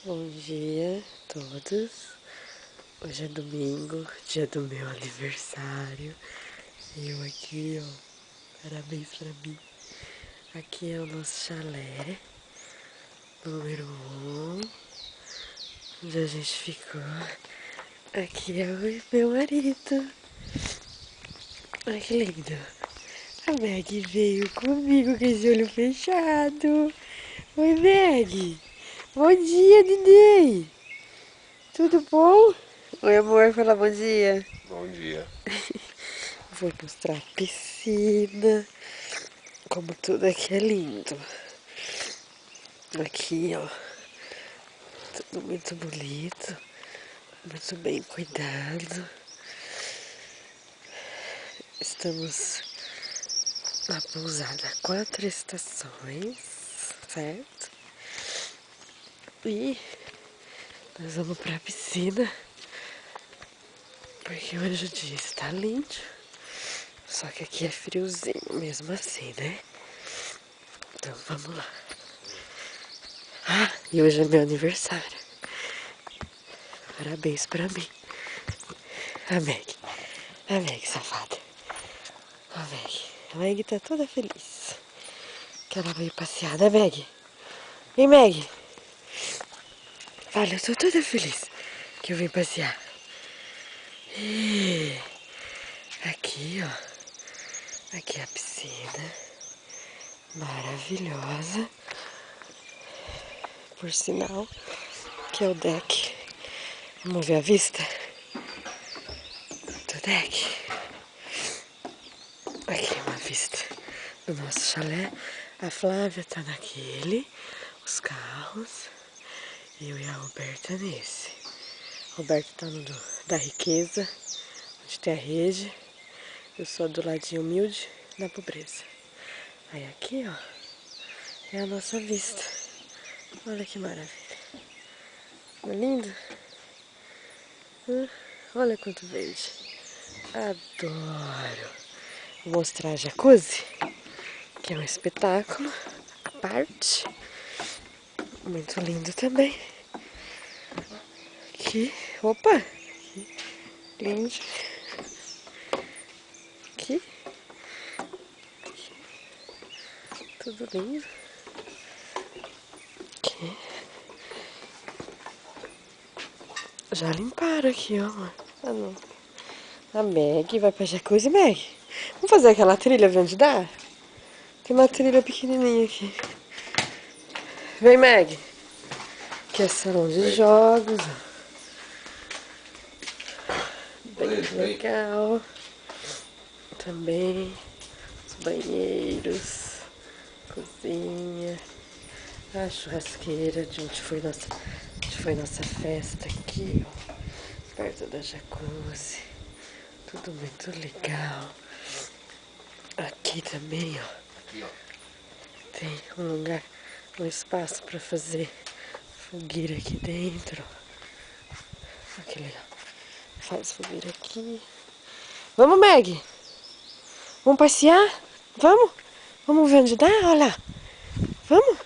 Bom dia a todos. Hoje é domingo, dia do meu aniversário. Eu aqui, ó, parabéns pra mim. Aqui é o nosso chalé, número 1, onde a gente ficou. Aqui é o meu marido. Olha que lindo. A Meg veio comigo com esse olho fechado. Oi, Meg. Bom dia, neném. Tudo bom? Oi, amor, fala bom dia. Bom dia. Vou mostrar a piscina. Como tudo aqui é lindo. Aqui, ó. Tudo muito bonito. Muito bem cuidado. Estamos na pousada 4 estações, certo? E nós vamos pra piscina. Porque hoje o dia está lindo. Só que aqui é friozinho mesmo assim, né? Então vamos lá. Ah, e hoje é meu aniversário. Parabéns pra mim. A Meg, safada. A Meg tá toda feliz. Que ela veio passear, né, Meg? Hein, Meg? Fala, eu tô toda feliz que eu vim passear. E aqui, ó. Aqui é a piscina. Maravilhosa. Por sinal, que é o deck. Vamos ver a vista do deck. Aqui é uma vista do nosso chalé. A Flávia tá naquele, os carros. Eu e a Roberta nesse. A Roberta tá no da riqueza, onde tem a rede. Eu sou do ladinho humilde, da pobreza. Aí aqui, ó, é a nossa vista. Olha que maravilha. Não é lindo? Olha quanto verde. Adoro. Vou mostrar a jacuzzi, que é um espetáculo à parte. Muito lindo também. Aqui, opa, aqui, lindo. Aqui, tudo lindo. Aqui. Já limparam aqui, ó, amor. Ah, não. A Meg vai pra jacuzzi, Meg. Vamos fazer aquela trilha, ver onde dá? Tem uma trilha pequenininha aqui. Vem, Meg. Aqui é salão de jogos. Bem legal. Também os banheiros, cozinha, a churrasqueira de onde foi nossa festa aqui, ó, perto da jacuzzi. Tudo muito legal. Aqui também, ó, tem um lugar, um espaço para fazer fogueira aqui dentro. Olha que legal. Faz fogueira aqui. Vamos, Meg? Vamos passear? Vamos? Vamos ver onde dá? Olha lá. Vamos?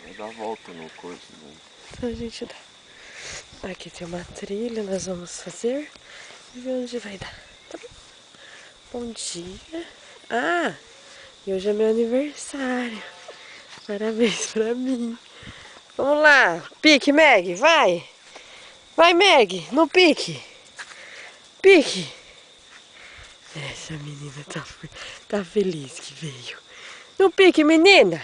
Vai dar a volta no coisa, né? Então a gente dá. Aqui tem uma trilha, nós vamos fazer e ver onde vai dar. Tá bom? Bom dia. Ah, e hoje é meu aniversário. Parabéns pra mim. Vamos lá. Pique, Meg, vai. Vai, Meg, no pique. Pique. Essa menina tá feliz que veio. No pique, menina.